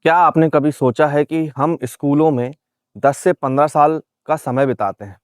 क्या आपने कभी सोचा है कि हम स्कूलों में 10 से 15 साल का समय बिताते हैं,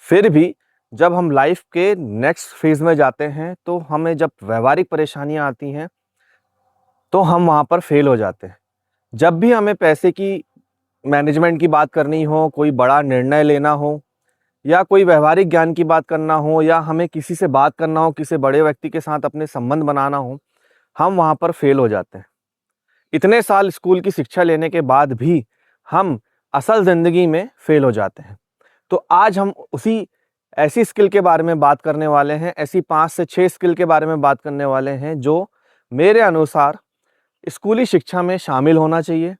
फिर भी जब हम लाइफ के नेक्स्ट फेज़ में जाते हैं, तो हमें जब व्यावहारिक परेशानियाँ आती हैं, तो हम वहाँ पर फ़ेल हो जाते हैं। जब भी हमें पैसे की मैनेजमेंट की बात करनी हो, कोई बड़ा निर्णय लेना हो या कोई व्यावहारिक ज्ञान की बात करना हो या हमें किसी से बात करना हो, किसी बड़े व्यक्ति के साथ अपने संबंध बनाना हो, हम वहाँ पर फ़ेल हो जाते हैं। इतने साल स्कूल की शिक्षा लेने के बाद भी हम असल ज़िंदगी में फ़ेल हो जाते हैं। तो आज हम उसी ऐसी स्किल के बारे में बात करने वाले हैं, ऐसी 5 से 6 स्किल के बारे में बात करने वाले हैं, जो मेरे अनुसार स्कूली शिक्षा में शामिल होना चाहिए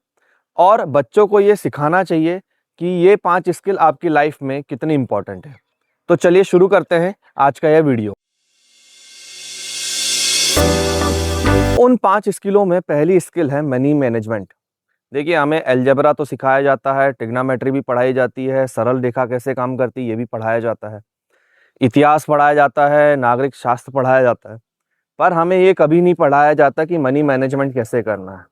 और बच्चों को ये सिखाना चाहिए कि ये 5 स्किल आपकी लाइफ में कितनी इम्पोर्टेंट है। तो चलिए शुरू करते हैं आज का यह वीडियो। उन 5 स्किलों में पहली स्किल है मनी मैनेजमेंट। देखिए, हमें अलजेब्रा तो सिखाया जाता है, ट्रिग्नोमेट्री भी पढ़ाई जाती है, सरल रेखा कैसे काम करती है ये भी पढ़ाया जाता है, इतिहास पढ़ाया जाता है, नागरिक शास्त्र पढ़ाया जाता है, पर हमें ये कभी नहीं पढ़ाया जाता कि मनी मैनेजमेंट कैसे करना है।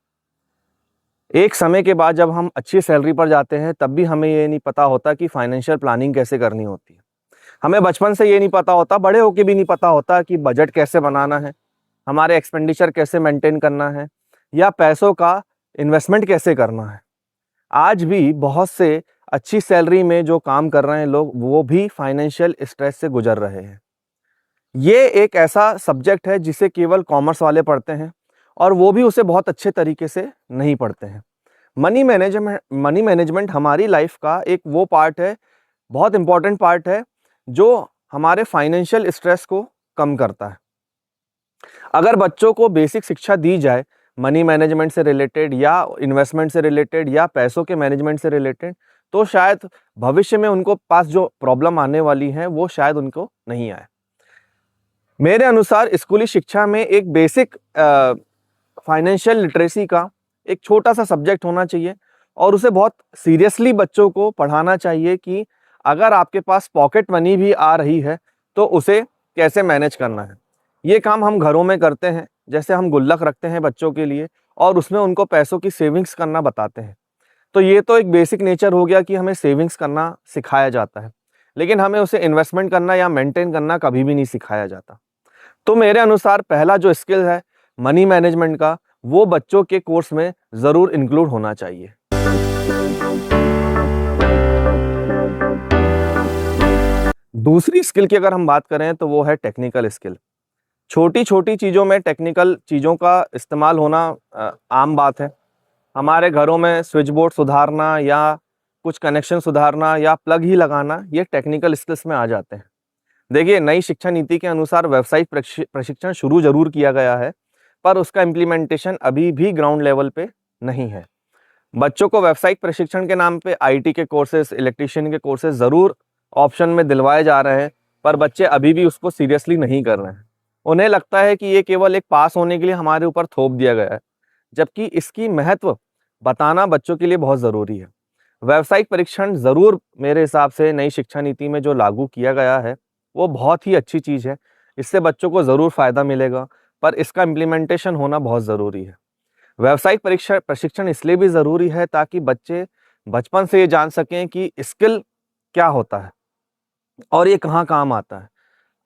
एक समय के बाद जब हम अच्छी सैलरी पर जाते हैं, तब भी हमें ये नहीं पता होता कि फाइनेंशियल प्लानिंग कैसे करनी होती है। हमें बचपन से ये नहीं पता होता, बड़े होके भी नहीं पता होता कि बजट कैसे बनाना है, हमारे एक्सपेंडिचर कैसे मेंटेन करना है या पैसों का इन्वेस्टमेंट कैसे करना है। आज भी बहुत से अच्छी सैलरी में जो काम कर रहे हैं लोग, वो भी फाइनेंशियल स्ट्रेस से गुजर रहे हैं। ये एक ऐसा सब्जेक्ट है जिसे केवल कॉमर्स वाले पढ़ते हैं और वो भी उसे बहुत अच्छे तरीके से नहीं पढ़ते हैं। मनी मैनेजमेंट हमारी लाइफ का एक वो पार्ट है, बहुत इंपॉर्टेंट पार्ट है, जो हमारे फाइनेंशियल स्ट्रेस को कम करता है। अगर बच्चों को बेसिक शिक्षा दी जाए मनी मैनेजमेंट से रिलेटेड या इन्वेस्टमेंट से रिलेटेड या पैसों के मैनेजमेंट से रिलेटेड, तो शायद भविष्य में उनको पास जो प्रॉब्लम आने वाली है वो शायद उनको नहीं आए। मेरे अनुसार स्कूली शिक्षा में एक बेसिक फाइनेंशियल लिटरेसी का एक छोटा सा सब्जेक्ट होना चाहिए और उसे बहुत सीरियसली बच्चों को पढ़ाना चाहिए कि अगर आपके पास पॉकेट मनी भी आ रही है तो उसे कैसे मैनेज करना है। ये काम हम घरों में करते हैं, जैसे हम गुल्लक रखते हैं बच्चों के लिए और उसमें उनको पैसों की सेविंग्स करना बताते हैं। तो ये तो एक बेसिक नेचर हो गया कि हमें सेविंग्स करना सिखाया जाता है, लेकिन हमें उसे इन्वेस्टमेंट करना या मेंटेन करना कभी भी नहीं सिखाया जाता। तो मेरे अनुसार पहला जो स्किल है मनी मैनेजमेंट का, वो बच्चों के कोर्स में ज़रूर इंक्लूड होना चाहिए। दूसरी स्किल की अगर हम बात करें तो वो है टेक्निकल स्किल। छोटी-छोटी चीज़ों में टेक्निकल चीज़ों का इस्तेमाल होना आम बात है। हमारे घरों में स्विच बोर्ड सुधारना या कुछ कनेक्शन सुधारना या प्लग ही लगाना, ये टेक्निकल स्किल्स में आ जाते हैं। देखिए, नई शिक्षा नीति के अनुसार व्यावसायिक प्रशिक्षण शुरू ज़रूर किया गया है, पर उसका इम्प्लीमेंटेशन अभी भी ग्राउंड लेवल पे नहीं है। बच्चों को व्यावसायिक प्रशिक्षण के नाम पे आईटी के कोर्सेज, इलेक्ट्रीशियन के कोर्सेज ज़रूर ऑप्शन में दिलवाए जा रहे हैं, पर बच्चे अभी भी उसको सीरियसली नहीं कर रहे हैं। उन्हें लगता है कि ये केवल एक पास होने के लिए हमारे ऊपर थोप दिया गया है, जबकि इसकी महत्व बताना बच्चों के लिए बहुत ज़रूरी है। व्यावसायिक परीक्षण ज़रूर मेरे हिसाब से नई शिक्षा नीति में जो लागू किया गया है, वो बहुत ही अच्छी चीज़ है। इससे बच्चों को ज़रूर फ़ायदा मिलेगा, पर इसका इम्प्लीमेंटेशन होना बहुत ज़रूरी है। व्यावसायिक प्रशिक्षण इसलिए भी ज़रूरी है ताकि बच्चे बचपन से ये जान सकें कि स्किल क्या होता है और ये कहाँ काम आता है।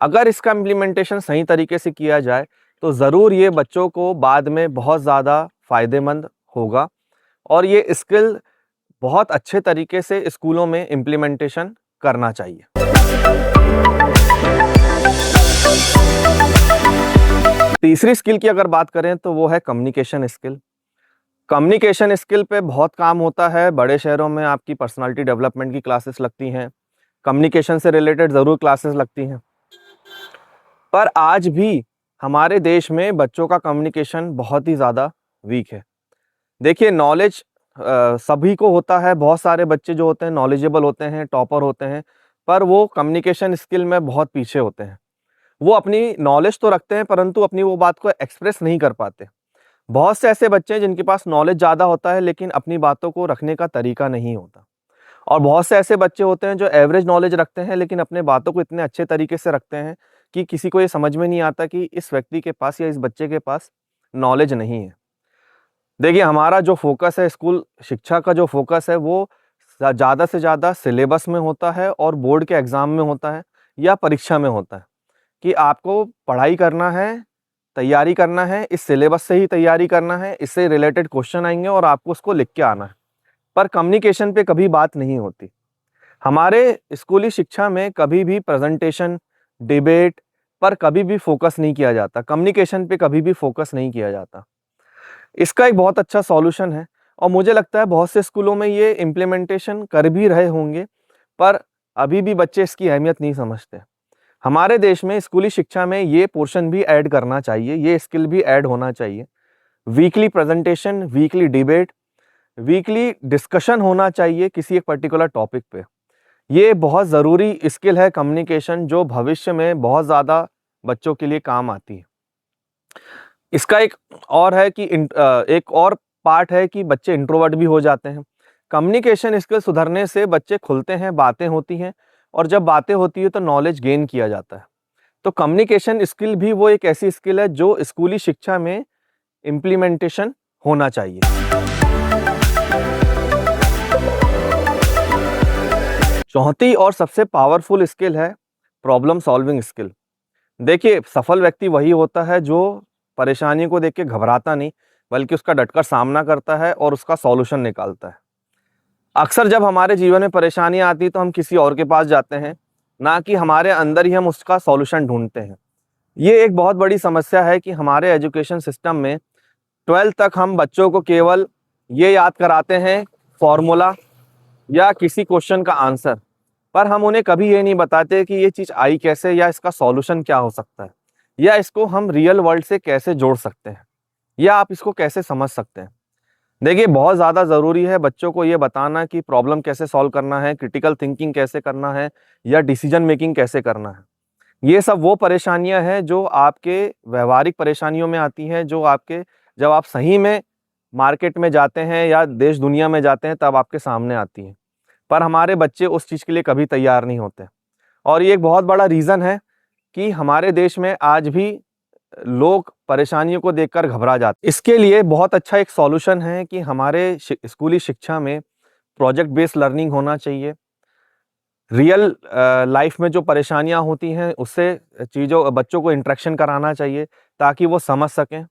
अगर इसका इम्प्लीमेंटेशन सही तरीके से किया जाए, तो ज़रूर ये बच्चों को बाद में बहुत ज़्यादा फ़ायदेमंद होगा और ये स्किल बहुत अच्छे तरीके से स्कूलों में इम्प्लीमेंटेशन करना चाहिए। तीसरी स्किल की अगर बात करें तो वो है कम्युनिकेशन स्किल। कम्युनिकेशन स्किल पे बहुत काम होता है। बड़े शहरों में आपकी पर्सनालिटी डेवलपमेंट की क्लासेस लगती हैं, कम्युनिकेशन से रिलेटेड ज़रूर क्लासेस लगती हैं, पर आज भी हमारे देश में बच्चों का कम्युनिकेशन बहुत ही ज़्यादा वीक है। देखिए, नॉलेज सभी को होता है, बहुत सारे बच्चे जो होते हैं नॉलेजेबल होते हैं, टॉपर होते हैं, पर वो कम्युनिकेशन स्किल में बहुत पीछे होते हैं। वो अपनी नॉलेज तो रखते हैं, परंतु अपनी वो बात को एक्सप्रेस नहीं कर पाते। बहुत से ऐसे बच्चे हैं जिनके पास नॉलेज ज़्यादा होता है, लेकिन अपनी बातों को रखने का तरीका नहीं होता। और बहुत से ऐसे बच्चे होते हैं जो एवरेज नॉलेज रखते हैं, लेकिन अपने बातों को इतने अच्छे तरीके से रखते हैं कि किसी को ये समझ में नहीं आता कि इस व्यक्ति के पास या इस बच्चे के पास नॉलेज नहीं है। देखिए हमारा जो फ़ोकस है, स्कूल शिक्षा का जो फ़ोकस है वो ज़्यादा से ज़्यादा सिलेबस में होता है और बोर्ड के एग्ज़ाम में होता है या परीक्षा में होता है, कि आपको पढ़ाई करना है, तैयारी करना है, इस सिलेबस से ही तैयारी करना है, इससे रिलेटेड क्वेश्चन आएँगे और आपको उसको लिख के आना है। पर कम्युनिकेशन पे कभी बात नहीं होती। हमारे स्कूली शिक्षा में कभी भी प्रेज़ेंटेशन, डिबेट पर कभी भी फ़ोकस नहीं किया जाता, कम्युनिकेशन पे कभी भी फ़ोकस नहीं किया जाता। इसका एक बहुत अच्छा सॉल्यूशन है और मुझे लगता है बहुत से स्कूलों में ये इम्प्लीमेंटेशन कर भी रहे होंगे, पर अभी भी बच्चे इसकी अहमियत नहीं समझते। हमारे देश में स्कूली शिक्षा में ये पोर्शन भी ऐड करना चाहिए, ये स्किल भी ऐड होना चाहिए। Weekly presentation, weekly debate, weekly discussion होना चाहिए किसी एक पर्टिकुलर टॉपिक पे। ये बहुत ज़रूरी स्किल है कम्युनिकेशन, जो भविष्य में बहुत ज़्यादा बच्चों के लिए काम आती है। इसका एक और है कि एक और पार्ट है कि बच्चे इंट्रोवर्ट भी हो जाते हैं। कम्युनिकेशन स्किल सुधरने से बच्चे खुलते हैं, बातें होती हैं और जब बातें होती है तो नॉलेज गेन किया जाता है। तो कम्युनिकेशन स्किल भी वो एक ऐसी स्किल है जो स्कूली शिक्षा में इम्प्लीमेंटेशन होना चाहिए। चौथी और सबसे पावरफुल स्किल है प्रॉब्लम सॉल्विंग स्किल। देखिए, सफल व्यक्ति वही होता है जो परेशानी को देख के घबराता नहीं, बल्कि उसका डटकर सामना करता है और उसका सॉल्यूशन निकालता है। अक्सर जब हमारे जीवन में परेशानियाँ आती हैं तो हम किसी और के पास जाते हैं, ना कि हमारे अंदर ही हम उसका सॉल्यूशन ढूँढते हैं। ये एक बहुत बड़ी समस्या है कि हमारे एजुकेशन सिस्टम में 12th तक हम बच्चों को केवल ये याद कराते हैं फॉर्मूला या किसी क्वेश्चन का आंसर, पर हम उन्हें कभी ये नहीं बताते कि ये चीज़ आई कैसे या इसका सॉल्यूशन क्या हो सकता है, या इसको हम रियल वर्ल्ड से कैसे जोड़ सकते हैं, या आप इसको कैसे समझ सकते हैं। देखिए, बहुत ज़्यादा ज़रूरी है बच्चों को ये बताना कि प्रॉब्लम कैसे सॉल्व करना है, क्रिटिकल थिंकिंग कैसे करना है या डिसीजन मेकिंग कैसे करना है। ये सब वो परेशानियाँ हैं जो आपके व्यावहारिक परेशानियों में आती हैं, जो आपके जब आप सही में मार्केट में जाते हैं या देश दुनिया में जाते हैं तब आपके सामने आती हैं। पर हमारे बच्चे उस चीज़ के लिए कभी तैयार नहीं होते और ये एक बहुत बड़ा रीज़न है कि हमारे देश में आज भी लोग परेशानियों को देखकर घबरा जाते हैं। इसके लिए बहुत अच्छा एक सॉल्यूशन है कि हमारे स्कूली शिक्षा में प्रोजेक्ट बेस्ड लर्निंग होना चाहिए। रियल लाइफ में जो परेशानियाँ होती हैं उससे चीज़ों बच्चों को इंटरेक्शन कराना चाहिए ताकि वो समझ सकें।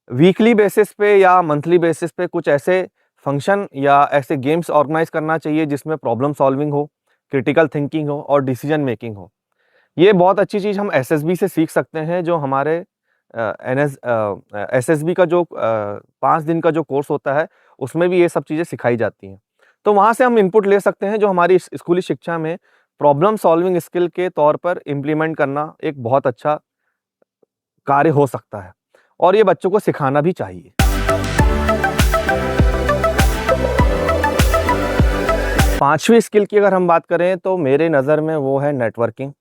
वीकली बेसिस पे या मंथली बेसिस पे कुछ ऐसे फंक्शन या ऐसे गेम्स ऑर्गेनाइज करना चाहिए जिसमें प्रॉब्लम सॉल्विंग हो, क्रिटिकल थिंकिंग हो और डिसीजन मेकिंग हो। ये बहुत अच्छी चीज़ हम एसएसबी से सीख सकते हैं, जो हमारे एसएसबी का जो 5 दिन का जो कोर्स होता है, उसमें भी ये सब चीज़ें सिखाई जाती हैं। तो वहाँ से हम इनपुट ले सकते हैं जो हमारी स्कूली शिक्षा में प्रॉब्लम सॉल्विंग स्किल के तौर पर इम्प्लीमेंट करना एक बहुत अच्छा कार्य हो सकता है और ये बच्चों को सिखाना भी चाहिए। 5वीं स्किल की अगर हम बात करें तो मेरे नज़र में वो है नेटवर्किंग।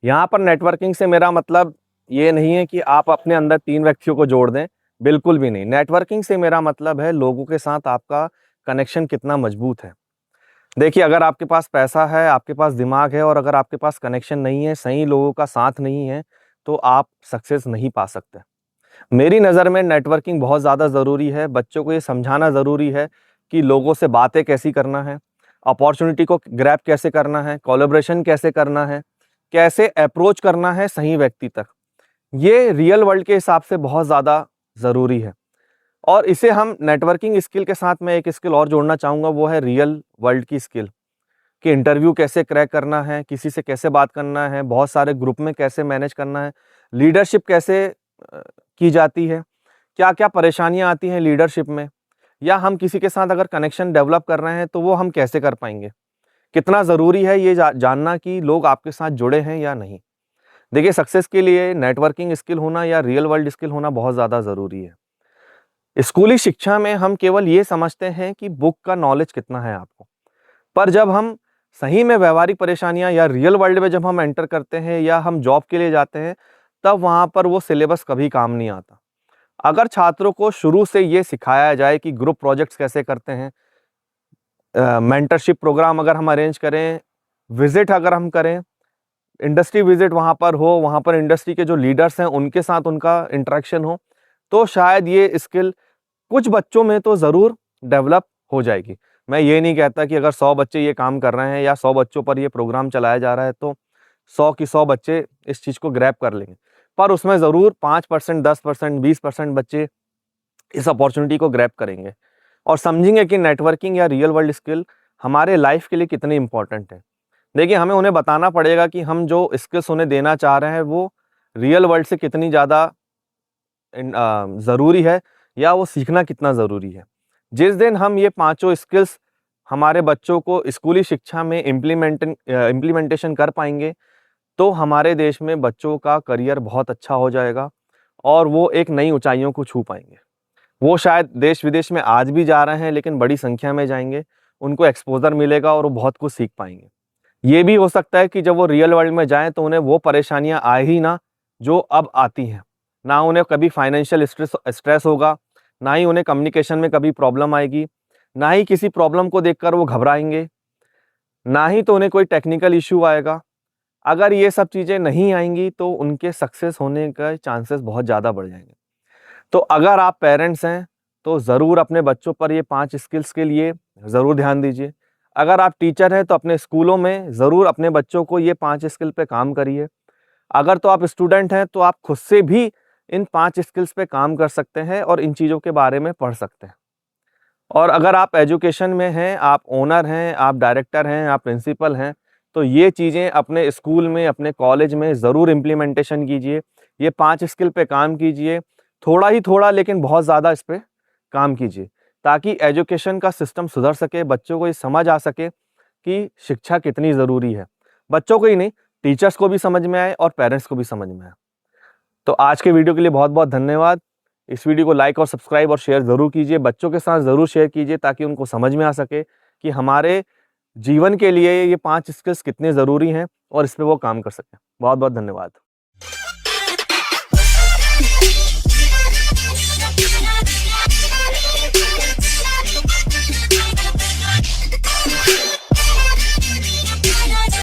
यहाँ पर नेटवर्किंग से मेरा मतलब ये नहीं है कि आप अपने अंदर 3 व्यक्तियों को जोड़ दें, बिल्कुल भी नहीं। नेटवर्किंग से मेरा मतलब है लोगों के साथ आपका कनेक्शन कितना मजबूत है। देखिए, अगर आपके पास पैसा है, आपके पास दिमाग है और अगर आपके पास कनेक्शन नहीं है, सही लोगों का साथ नहीं है, तो आप सक्सेस नहीं पा सकते। मेरी नज़र में नेटवर्किंग बहुत ज़्यादा ज़रूरी है। बच्चों को ये समझाना ज़रूरी है कि लोगों से बातें कैसी करना है, अपॉर्चुनिटी को ग्रैब कैसे करना है, कोलैबोरेशन कैसे करना है, कैसे अप्रोच करना है सही व्यक्ति तक। ये रियल वर्ल्ड के हिसाब से बहुत ज़्यादा ज़रूरी है और इसे हम नेटवर्किंग स्किल के साथ मैं एक स्किल और जोड़ना चाहूँगा, वो है रियल वर्ल्ड की स्किल, कि इंटरव्यू कैसे क्रैक करना है, किसी से कैसे बात करना है, बहुत सारे ग्रुप में कैसे मैनेज करना है, लीडरशिप कैसे की जाती है, क्या-क्या परेशानियाँ आती हैं लीडरशिप में, या हम किसी के साथ अगर कनेक्शन डेवलप कर रहे हैं तो वो हम कैसे कर पाएँगे। कितना ज़रूरी है ये जानना कि लोग आपके साथ जुड़े हैं या नहीं। देखिए, सक्सेस के लिए नेटवर्किंग स्किल होना या रियल वर्ल्ड स्किल होना बहुत ज़्यादा ज़रूरी है। स्कूली शिक्षा में हम केवल ये समझते हैं कि बुक का नॉलेज कितना है आपको, पर जब हम सही में व्यावहारिक परेशानियां या रियल वर्ल्ड में जब हम एंटर करते हैं या हम जॉब के लिए जाते हैं, तब वहाँ पर वो सिलेबस कभी काम नहीं आता। अगर छात्रों को शुरू से ये सिखाया जाए कि ग्रुप प्रोजेक्ट्स कैसे करते हैं, मेंटरशिप प्रोग्राम अगर हम अरेंज करें, विजिट अगर हम करें, इंडस्ट्री विजिट वहाँ पर हो, वहाँ पर इंडस्ट्री के जो लीडर्स हैं उनके साथ उनका इंटरेक्शन हो, तो शायद ये स्किल कुछ बच्चों में तो ज़रूर डेवलप हो जाएगी। मैं ये नहीं कहता कि अगर 100 बच्चे ये काम कर रहे हैं या 100 बच्चों पर ये प्रोग्राम चलाया जा रहा है तो 100 की 100 बच्चे इस चीज़ को ग्रैब कर लेंगे। पर उसमें ज़रूर 5%, 10%, 20% बच्चे इस अपॉर्चुनिटी को ग्रैब करेंगे और समझेंगे कि नेटवर्किंग या रियल वर्ल्ड स्किल हमारे लाइफ के लिए कितनी इंपॉर्टेंट है। देखिए, हमें उन्हें बताना पड़ेगा कि हम जो स्किल्स उन्हें देना चाह रहे हैं वो रियल वर्ल्ड से कितनी ज़्यादा ज़रूरी है या वो सीखना कितना ज़रूरी है। जिस दिन हम ये पाँचों स्किल्स हमारे बच्चों को स्कूली शिक्षा में इम्प्लीमेंटेशन कर पाएंगे तो हमारे देश में बच्चों का करियर बहुत अच्छा हो जाएगा और वो एक नई ऊंचाइयों को छू पाएंगे। वो शायद देश विदेश में आज भी जा रहे हैं लेकिन बड़ी संख्या में जाएंगे, उनको एक्सपोजर मिलेगा और वो बहुत कुछ सीख पाएंगे। ये भी हो सकता है कि जब वो रियल वर्ल्ड में जाएं तो उन्हें वो परेशानियां आए ही ना जो अब आती हैं। ना उन्हें कभी फाइनेंशियल स्ट्रेस होगा, ना ही उन्हें कम्युनिकेशन में कभी प्रॉब्लम आएगी, ना ही किसी प्रॉब्लम को देखकर वो घबराएंगे, ना ही तो उन्हें कोई टेक्निकल इश्यू आएगा। अगर ये सब चीज़ें नहीं आएंगी तो उनके सक्सेस होने का चांसेस बहुत ज़्यादा बढ़ जाएंगे। तो अगर आप पेरेंट्स हैं तो ज़रूर अपने बच्चों पर ये 5 स्किल्स के लिए ज़रूर ध्यान दीजिए। अगर आप टीचर हैं तो अपने स्कूलों में ज़रूर अपने बच्चों को ये 5 स्किल पे काम करिए। अगर तो आप स्टूडेंट हैं तो आप खुद से भी इन 5 स्किल्स पे काम कर सकते हैं और इन चीज़ों के बारे में पढ़ सकते हैं। और अगर आप एजुकेशन में हैं, आप ओनर हैं, आप डायरेक्टर हैं, आप प्रिंसिपल हैं, तो ये चीज़ें अपने स्कूल में, अपने कॉलेज में ज़रूर इम्प्लीमेंटेशन कीजिए। ये 5 स्किल पे काम कीजिए। थोड़ा ही थोड़ा लेकिन बहुत ज़्यादा इस पे काम कीजिए ताकि एजुकेशन का सिस्टम सुधर सके, बच्चों को ये समझ आ सके कि शिक्षा कितनी ज़रूरी है। बच्चों को ही नहीं, टीचर्स को भी समझ में आए और पेरेंट्स को भी समझ में आए। तो आज के वीडियो के लिए बहुत बहुत धन्यवाद। इस वीडियो को लाइक और सब्सक्राइब और शेयर ज़रूर कीजिए। बच्चों के साथ ज़रूर शेयर कीजिए ताकि उनको समझ में आ सके कि हमारे जीवन के लिए ये 5 स्किल्स कितने ज़रूरी हैं और इस पे वो काम कर सकें। बहुत बहुत धन्यवाद।